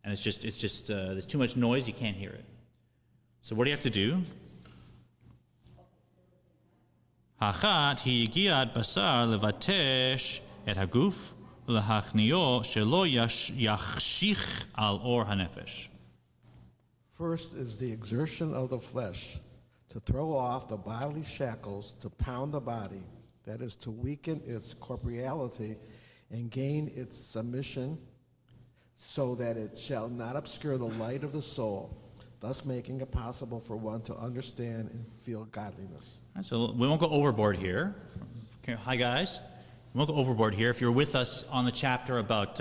And it's just there's too much noise, you can't hear it. So what do you have to do? Hachat hi yigiat basar levatesh et haguf ulehachnio shelo yachshich al or hanefesh. First is the exertion of the flesh, to throw off the bodily shackles, to pound the body, that is, to weaken its corporeality and gain its submission, so that it shall not obscure the light of the soul, thus making it possible for one to understand and feel godliness. Right, so we won't go overboard here. Okay, hi guys. We won't go overboard here. If you're with us on the chapter about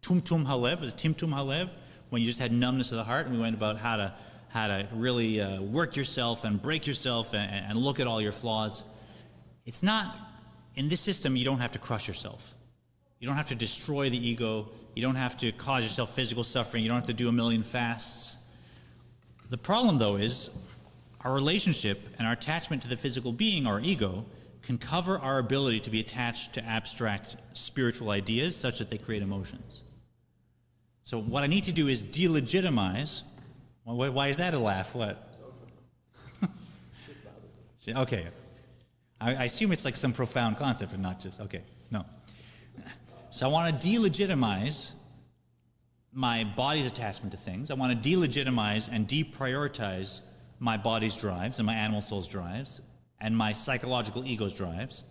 Tumtum Halev, is Timtum Halev, when you just had numbness of the heart, and we went about how to really work yourself and break yourself and look at all your flaws. It's not, in this system, you don't have to crush yourself. You don't have to destroy the ego. You don't have to cause yourself physical suffering. You don't have to do a million fasts. The problem, though, is our relationship and our attachment to the physical being, our ego, can cover our ability to be attached to abstract spiritual ideas such that they create emotions. So what I need to do is delegitimize. Well, why is that a laugh? What? Okay. I assume it's like some profound concept and not just, okay, no. So I want to delegitimize my body's attachment to things. I want to delegitimize and deprioritize my body's drives and my animal soul's drives and my psychological ego's drives,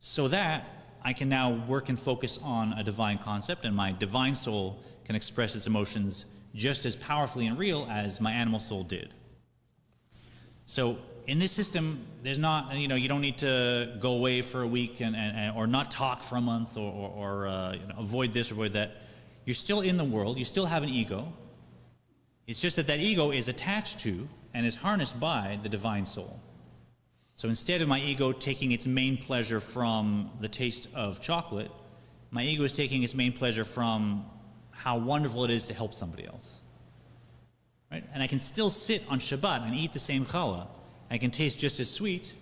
so that I can now work and focus on a divine concept, and my divine soul can express its emotions just as powerfully and real as my animal soul did. So in this system, there's not, you don't need to go away for a week or not talk for a month or avoid this or avoid that. You're still in the world. You still have an ego. It's just that ego is attached to and is harnessed by the divine soul. So instead of my ego taking its main pleasure from the taste of chocolate, my ego is taking its main pleasure from how wonderful it is to help somebody else. Right? And I can still sit on Shabbat and eat the same challah. I can taste just as sweet,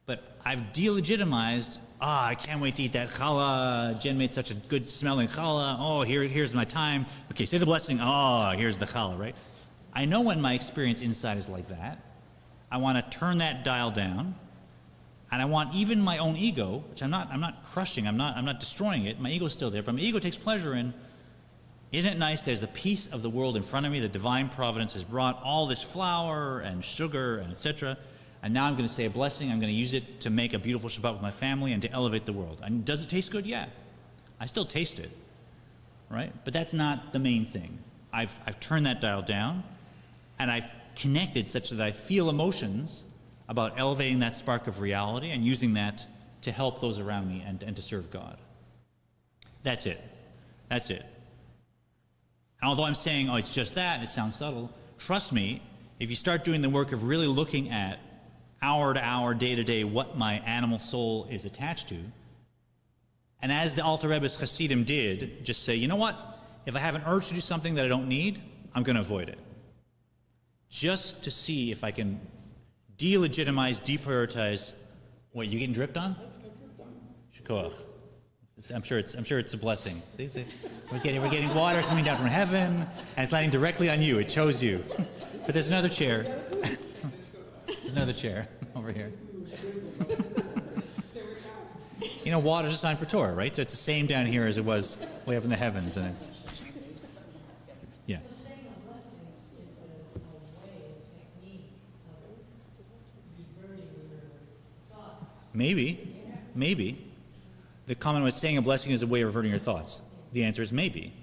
but I've delegitimized, I can't wait to eat that challah. Jen made such a good smelling challah. Oh, here's my time. Okay, say the blessing. Oh, here's the challah, right? I know when my experience inside is like that. I want to turn that dial down, and I want even my own ego, which I'm not crushing, I'm not destroying it. My ego's still there, but my ego takes pleasure in, Isn't it nice? There's a piece of the world in front of me. The divine providence has brought all this flour and sugar and etc. And now I'm going to say a blessing. I'm going to use it to make a beautiful Shabbat with my family and to elevate the world. And does it taste good? Yeah. I still taste it, right? But that's not the main thing. I've turned that dial down, and I've connected such that I feel emotions about elevating that spark of reality and using that to help those around me and to serve God. That's it. That's it. And although I'm saying, oh, it's just that, and it sounds subtle, trust me, if you start doing the work of really looking at hour to hour, day to day, what my animal soul is attached to, and as the Alter Rebbe's Hasidim did, just say, you know what? If I have an urge to do something that I don't need, I'm going to avoid it. Just to see if I can delegitimize, deprioritize. What, you getting dripped on? Shikoach. I'm sure it's a blessing. We're getting water coming down from heaven, and it's landing directly on you. It chose you. But there's another chair. There's another chair over here. You know, water's a sign for Torah, right? So it's the same down here as it was way up in the heavens, and it's, yeah. Maybe. The comment was saying a blessing is a way of reverting your thoughts. The answer is maybe.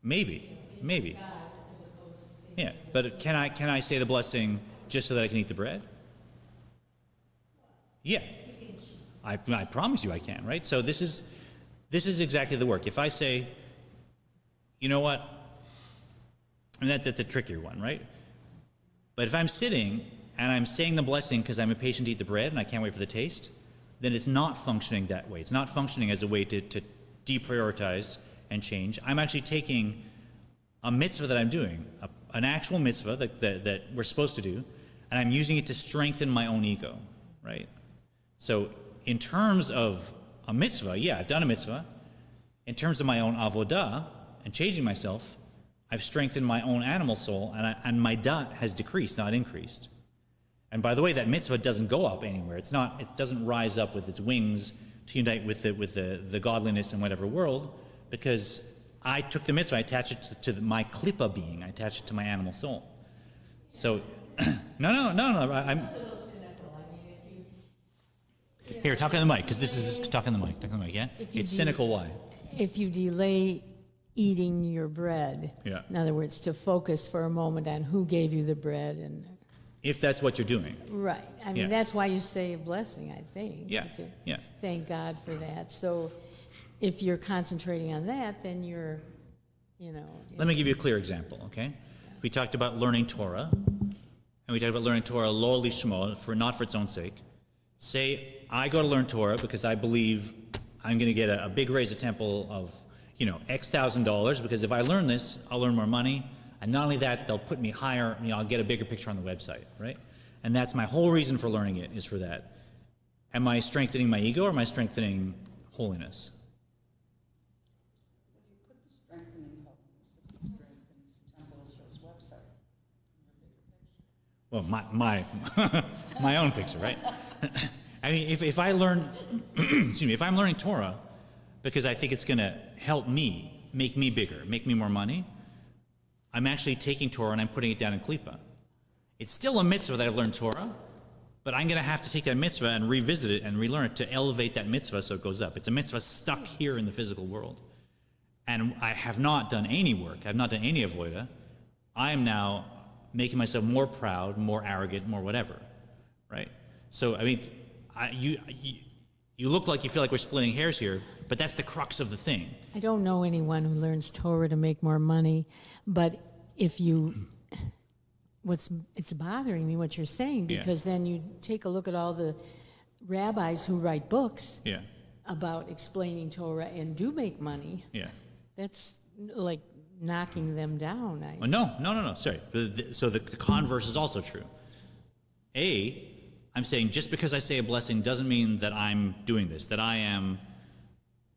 Maybe. Yeah, but can I say the blessing just so that I can eat the bread? Yeah. I promise you I can, right? So this is exactly the work. If I say, you know what, and that's a trickier one, right? But if I'm sitting and I'm saying the blessing because I'm impatient to eat the bread and I can't wait for the taste, then it's not functioning that way. It's not functioning as a way to deprioritize and change. I'm actually taking a mitzvah that I'm doing, an actual mitzvah that we're supposed to do, and I'm using it to strengthen my own ego, right? So in terms of a mitzvah, yeah, I've done a mitzvah. In terms of my own avodah and changing myself, I've strengthened my own animal soul, and my dat has decreased, not increased. And by the way, that mitzvah doesn't go up anywhere. It doesn't rise up with its wings to unite with the godliness in whatever world, because I took the mitzvah, I attached it to my klippa being, I attached it to my animal soul. So, no, I'm... Here, talk on the mic, because this is talk on the mic, yeah? It's cynical, why? If you delay eating your bread, yeah. In other words, to focus for a moment on who gave you the bread and... If that's what you're doing. Right. I mean, that's why you say a blessing, I think. Yeah, to thank God for that. So if you're concentrating on that, then you're, Let me give you a clear example, okay? Yeah. We talked about learning Torah, and we talked about learning Torah lo lishmo, not for its own sake. Say, I go to learn Torah because I believe I'm going to get a big raise at temple of, X $1,000, because if I learn this, I'll learn more money. And not only that, they'll put me higher, I'll get a bigger picture on the website, right? And that's my whole reason for learning it, is for that. Am I strengthening my ego, or am I strengthening holiness? You could be strengthening holiness if it's strengthening Temple Israel's website. Well, my own picture, right? I mean, if I learn, if I'm learning Torah because I think it's going to help me, make me bigger, make me more money, I'm actually taking Torah and I'm putting it down in Klippa. It's still a mitzvah that I've learned Torah, but I'm going to have to take that mitzvah and revisit it and relearn it to elevate that mitzvah so it goes up. It's a mitzvah stuck here in the physical world. And I have not done any work. I've not done any avodah. I am now making myself more proud, more arrogant, more whatever, right? So, I mean, you look like you feel like we're splitting hairs here, but that's the crux of the thing. I don't know anyone who learns Torah to make more money, but if you, it's bothering me what you're saying, because then you take a look at all the rabbis who write books about explaining Torah and do make money. Yeah. That's like knocking them down. No, sorry. So the converse is also true. I'm saying just because I say a blessing doesn't mean that I'm doing this, that I am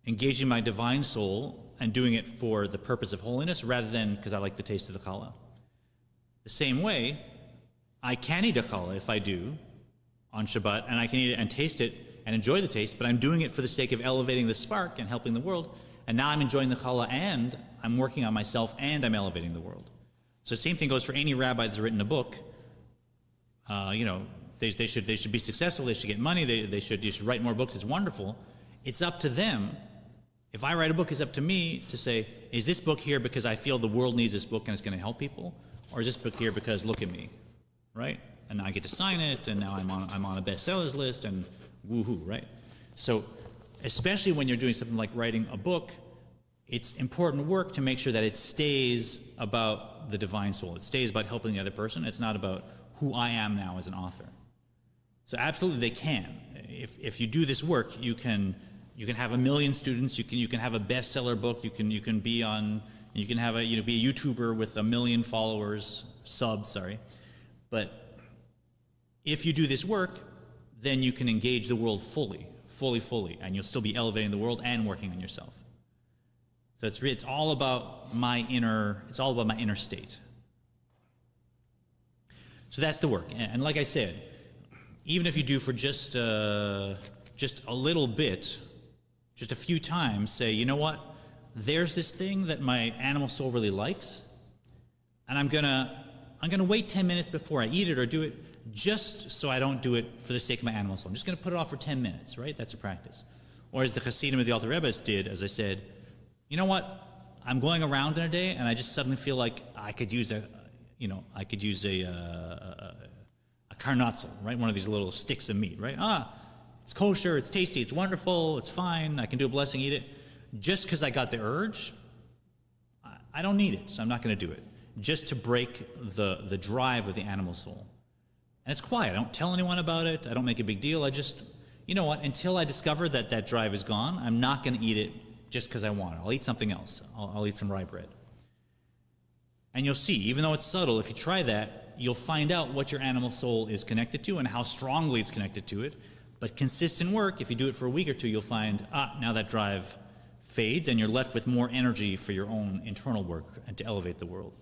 engaging my divine soul and doing it for the purpose of holiness rather than because I like the taste of the challah. The same way, I can eat a challah if I do on Shabbat, and I can eat it and taste it and enjoy the taste, but I'm doing it for the sake of elevating the spark and helping the world. And now I'm enjoying the challah, and I'm working on myself, and I'm elevating the world. So the same thing goes for any rabbi that's written a book. They should be successful. They should get money. You should write more books. It's wonderful. It's up to them. If I write a book, it's up to me to say, is this book here because I feel the world needs this book and it's going to help people, or is this book here because look at me, right? And now I get to sign it, and now I'm on a bestsellers list, and woohoo, right? So, especially when you're doing something like writing a book, it's important work to make sure that it stays about the divine soul. It stays about helping the other person. It's not about who I am now as an author. So absolutely they can. If you do this work, you can have 1 million students. You can have a bestseller book. You can be a YouTuber with 1 million followers, subs. But if you do this work, then you can engage the world fully, and you'll still be elevating the world and working on yourself. So it's all about my inner state. So that's the work. And like I said, even if you do for just a little bit, just a few times, say, you know what? There's this thing that my animal soul really likes, and I'm gonna wait 10 minutes before I eat it or do it, just so I don't do it for the sake of my animal soul. I'm just gonna put it off for 10 minutes, right? That's a practice. Or as the Hasidim of the Alter Rebbe's did, as I said, you know what? I'm going around in a day, and I just suddenly feel like I could use a karnatzel, right? One of these little sticks of meat, right? It's kosher, it's tasty, it's wonderful, it's fine, I can do a blessing, eat it. Just because I got the urge, I don't need it, so I'm not going to do it. Just to break the drive of the animal soul. And it's quiet. I don't tell anyone about it. I don't make a big deal. I just, you know what, until I discover that drive is gone, I'm not going to eat it just because I want it. I'll eat something else. I'll eat some rye bread. And you'll see, even though it's subtle, if you try that, you'll find out what your animal soul is connected to and how strongly it's connected to it. But consistent work, if you do it for a week or two, you'll find, now that drive fades, and you're left with more energy for your own internal work and to elevate the world.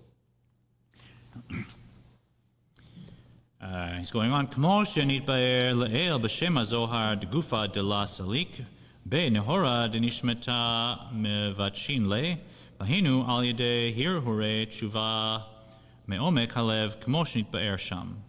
He's going on. Kmo shenitbaer le'el b'shem hazohar d'gufa de la salik be'nehora d'nishmeta mevatshin le v'hinu al yedei hirhure tshuva me'omek halev kmo shenitbaer sham.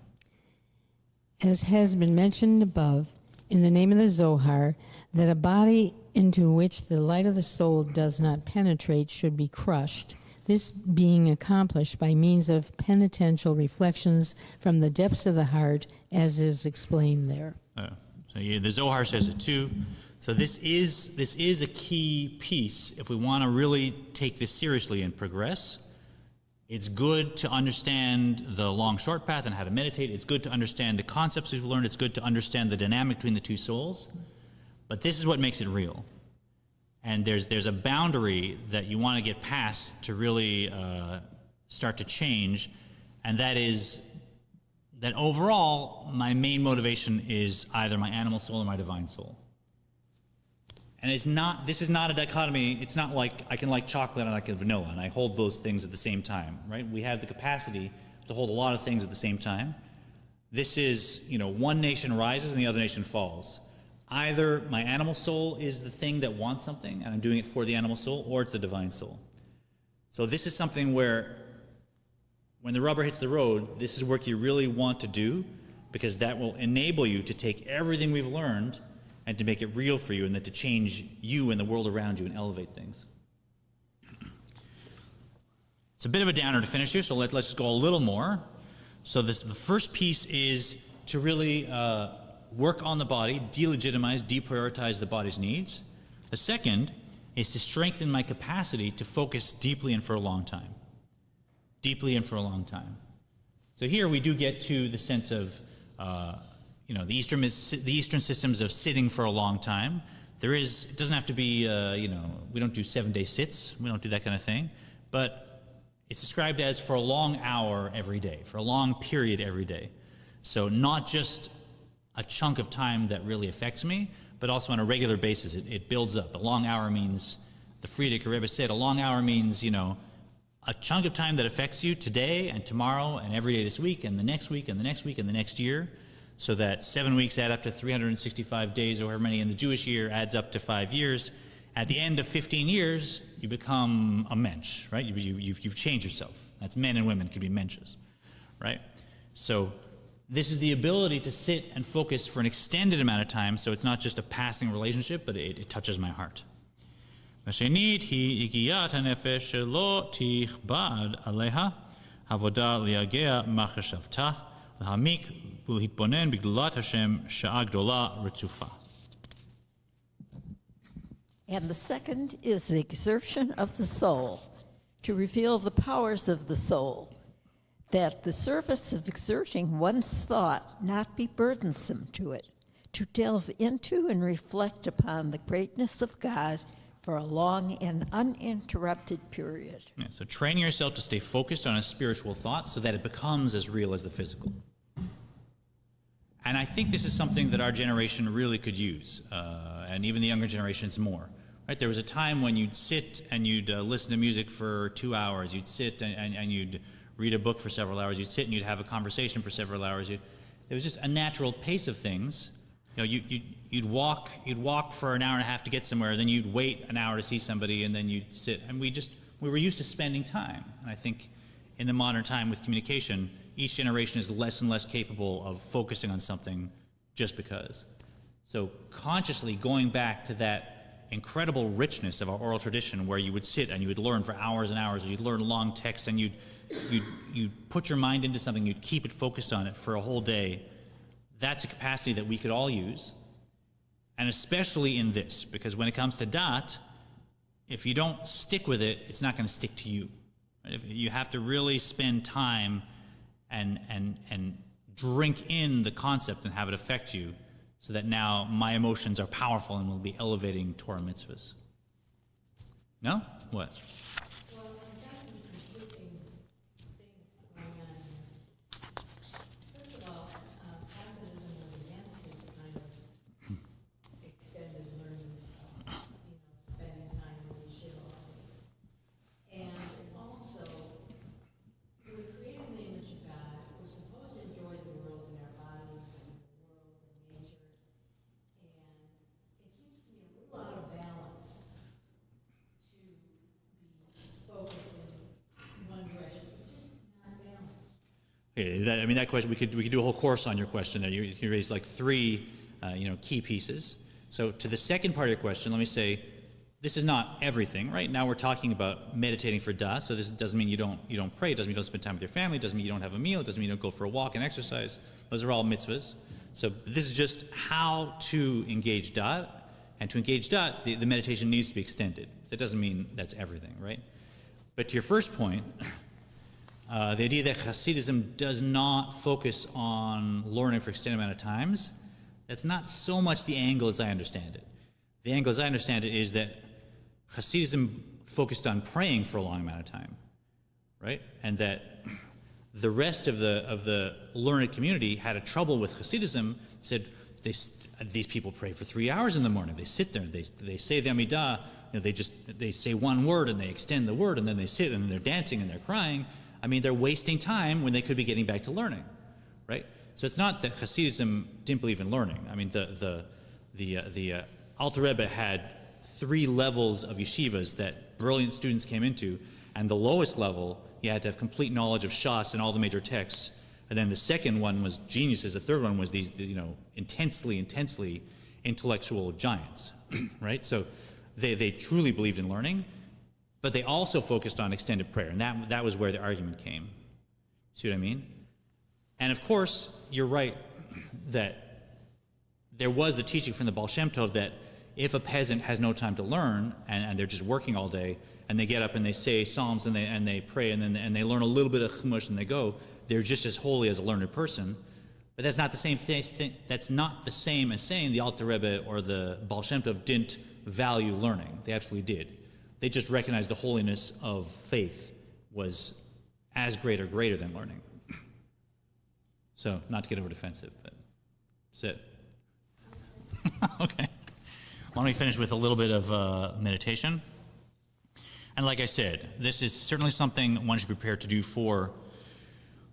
As has been mentioned above, in the name of the Zohar, that a body into which the light of the soul does not penetrate should be crushed, this being accomplished by means of penitential reflections from the depths of the heart, as is explained there. The Zohar says it too. So this is a key piece if we want to really take this seriously and progress. It's good to understand the long short path and how to meditate. It's good to understand the concepts we've learned. It's good to understand the dynamic between the two souls. But this is what makes it real. And there's a boundary that you want to get past to really start to change, and that is that overall my main motivation is either my animal soul or my divine soul. And this is not a dichotomy. It's not like I can like chocolate and I can vanilla, and I hold those things at the same time, right? We have the capacity to hold a lot of things at the same time. This is, one nation rises and the other nation falls. Either my animal soul is the thing that wants something, and I'm doing it for the animal soul, or it's the divine soul. So this is something where, when the rubber hits the road, this is work you really want to do, because that will enable you to take everything we've learned and to make it real for you, and then to change you and the world around you and elevate things. It's a bit of a downer to finish here, so let's just go a little more. So the first piece is to really work on the body, delegitimize, deprioritize the body's needs. The second is to strengthen my capacity to focus deeply and for a long time. Deeply and for a long time. So here we do get to the sense of, the Eastern systems of sitting for a long time. It doesn't have to be, we don't do 7-day sits. We don't do that kind of thing. But it's described as for a long hour every day, for a long period every day. So not just a chunk of time that really affects me, but also on a regular basis. It builds up. A long hour means, the Frierdiker Rebbe said, a long hour means, a chunk of time that affects you today and tomorrow and every day this week and the next week and the next week and the next year, so that 7 weeks add up to 365 days, or however many in the Jewish year adds up to 5 years, At the end of 15 years, you become a mensch, right? You've changed yourself. That's men and women can be mensches, right? So this is the ability to sit and focus for an extended amount of time, so it's not just a passing relationship, but it touches my heart. והשנית היא הגיית הנפש שלא תכבד עליה עבודה להגיע מחשבתה, להעמיק ולהתבונן בגדולת השם שעה גדולה רצופה. And the second is the exertion of the soul, to reveal the powers of the soul, that the service of exerting one's thought not be burdensome to it, to delve into and reflect upon the greatness of God for a long and uninterrupted period. Yeah, so training yourself to stay focused on a spiritual thought so that it becomes as real as the physical. And I think this is something that our generation really could use, and even the younger generations more. Right? There was a time when you'd sit and you'd listen to music for 2 hours. You'd sit and you'd read a book for several hours. You'd sit and you'd have a conversation for several hours. There was just a natural pace of things. You know, you'd walk for an hour and a half to get somewhere, then you'd wait an hour to see somebody, and then you'd sit. And we were used to spending time. And I think in the modern time with communication, each generation is less and less capable of focusing on something just because. So consciously going back to that incredible richness of our oral tradition, where you would sit and you would learn for hours and hours, or you'd learn long texts, and you'd put your mind into something, you'd keep it focused on it for a whole day. That's a capacity that we could all use, and especially in this, because when it comes to dat, if you don't stick with it, it's not going to stick to you. You have to really spend time and drink in the concept and have it affect you, so that now my emotions are powerful and will be elevating Torah mitzvahs. No? What? Well, I've got some conflicting things going on here. First of all, Hasidism was against this kind of extended learning stuff, spending time in the shul. And also, we were created in the image of God. We're supposed to enjoy the world and our bodies and the world and nature. And it seems to me a little out of balance to be focused in one direction. It's just not balanced. Okay, that question, we could do a whole course on your question there. You raised like three key pieces. So to the second part of your question, let me say, this is not everything, right? Now we're talking about meditating for das, so this doesn't mean you don't pray, it doesn't mean you don't spend time with your family, it doesn't mean you don't have a meal, it doesn't mean you don't go for a walk and exercise. Those are all mitzvahs. So this is just how to engage dat, and to engage dat, the meditation needs to be extended. That doesn't mean that's everything, right? But to your first point, the idea that Hasidism does not focus on learning for extended amount of times, that's not so much the angle as I understand it. The angle as I understand it is that Hasidism focused on praying for a long amount of time, right? And that the rest of the learned community had a trouble with Hasidism, said these people pray for 3 hours in the morning. They sit there, they say the Amidah, they say one word and they extend the word, and then they sit and they're dancing and they're crying. I mean, they're wasting time when they could be getting back to learning, right? So it's not that Hasidism didn't believe in learning. I mean, the Alter Rebbe had 3 levels of yeshivas that brilliant students came into, and the lowest level, you had to have complete knowledge of Shas and all the major texts. And then the second one was geniuses. The third one was these intensely intellectual giants, right? So they truly believed in learning, but they also focused on extended prayer, and that was where the argument came. See what I mean? And of course, you're right that there was the teaching from the Baal Shem Tov that if a peasant has no time to learn and they're just working all day, and they get up and they say psalms and they pray and they learn a little bit of chumash and they go, they're just as holy as a learned person. But that's not the same thing. That's not the same as saying the Alter Rebbe or the Baal Shem Tov didn't value learning. They absolutely did. They just recognized the holiness of faith was as great or greater than learning. So, not to get over defensive, but that's it. Okay. Why don't we finish with a little bit of meditation? And like I said, this is certainly something one should be prepared to do for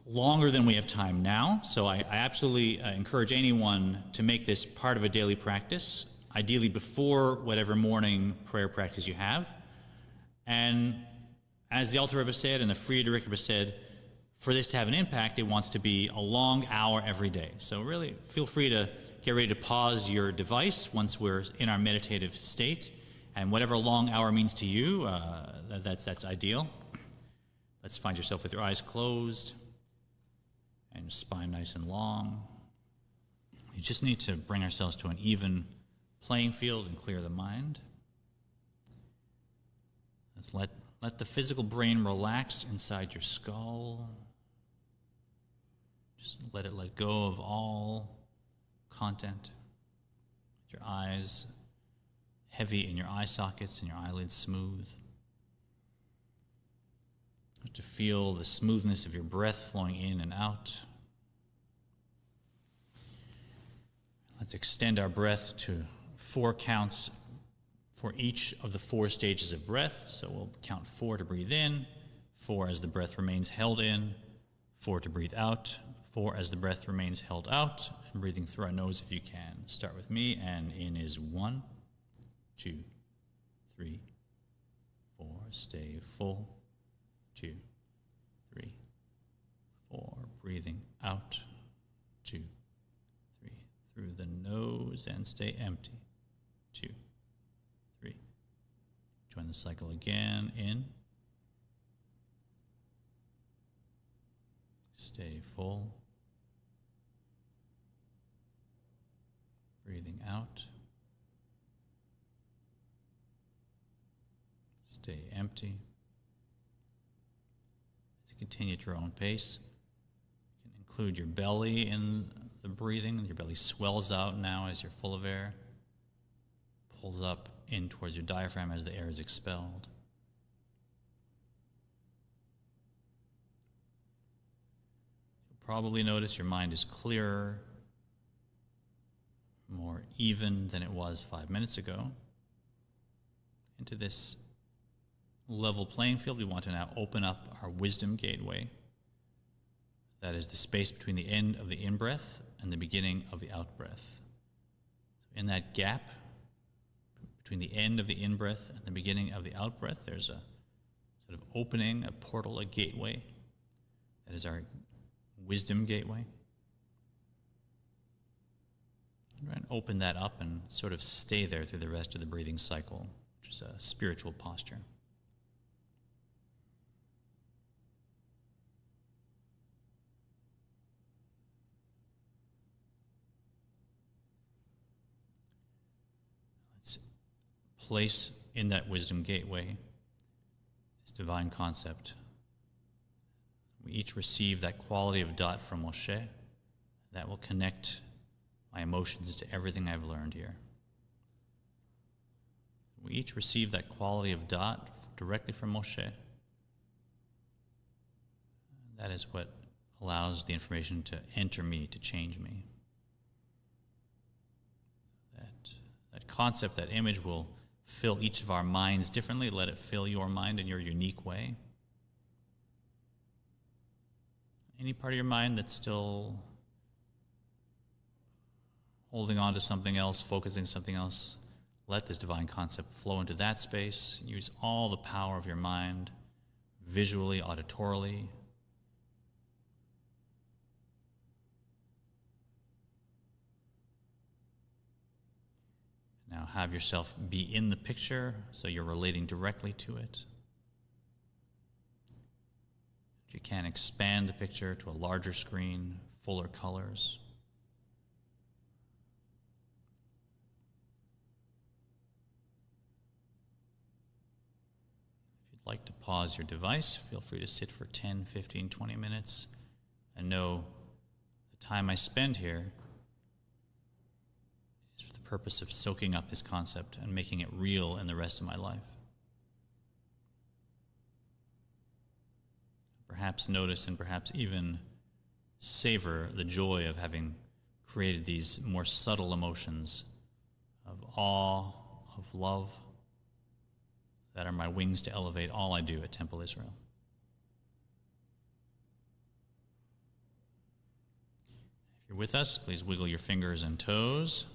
longer than we have time now. So I absolutely encourage anyone to make this part of a daily practice. ideally before whatever morning prayer practice you have. And as the Alter Rebbe said and the Frieder Rebbe said, for this to have an impact, it wants to be a long hour every day. So really feel free to get ready to pause your device once we're in our meditative state. And whatever a long hour means to you, that's ideal. Let's find yourself with your eyes closed and your spine nice and long. We just need to bring ourselves to an even playing field and clear the mind. Let's let the physical brain relax inside your skull. Just let it let go of all content. Your eyes heavy in your eye sockets and your eyelids smooth. To feel the smoothness of your breath flowing in and out. Let's extend our breath to 4 counts for each of the 4 stages of breath. So we'll count 4 to breathe in, 4 as the breath remains held in, 4 to breathe out, 4 as the breath remains held out, and breathing through our nose if you can. Start with me, and in is 1, 2, 3, 4. Stay full. 2, 3, 4. Breathing out. 2, 3. Through the nose and stay empty. 2, 3. Join the cycle again. In. Stay full. Breathing out. Stay empty. Continue at your own pace. You can include your belly in the breathing. Your belly swells out now as you're full of air. Pulls up in towards your diaphragm as the air is expelled. You'll probably notice your mind is clearer, more even than it was 5 minutes ago. Into this level playing field, we want to now open up our wisdom gateway. That is the space between the end of the in-breath and the beginning of the out-breath. In that gap between the end of the in-breath and the beginning of the out-breath, there's a sort of opening, a portal, a gateway. That is our wisdom gateway. Try and open that up and sort of stay there through the rest of the breathing cycle, which is a spiritual posture. Place in that wisdom gateway this divine concept. We each receive that quality of dot from Moshe that will connect my emotions to everything I've learned here. We each receive that quality of dot directly from Moshe. That is what allows the information to enter me, to change me. That concept, that image will fill each of our minds differently. Let it fill your mind in your unique way. Any part of your mind that's still holding on to something else, focusing on something else, let this divine concept flow into that space. Use all the power of your mind, visually, auditorily. Now have yourself be in the picture so you're relating directly to it. If you can, expand the picture to a larger screen, fuller colors. If you'd like to pause your device, feel free to sit for 10, 15, 20 minutes and know the time I spend here purpose of soaking up this concept and making it real in the rest of my life. Perhaps notice and perhaps even savor the joy of having created these more subtle emotions of awe, of love, that are my wings to elevate all I do at Temple Israel. If you're with us, please wiggle your fingers and toes.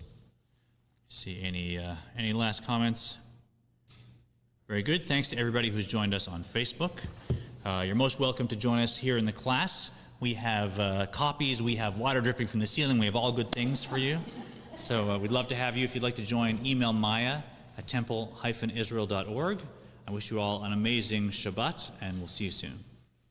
See any last comments? Very good. Thanks to everybody who's joined us on Facebook. You're most welcome to join us here in the class. We have copies, we have water dripping from the ceiling, we have all good things for you. So we'd love to have you. If you'd like to join, email Maya at temple-israel.org. I wish you all an amazing Shabbat, and we'll see you soon.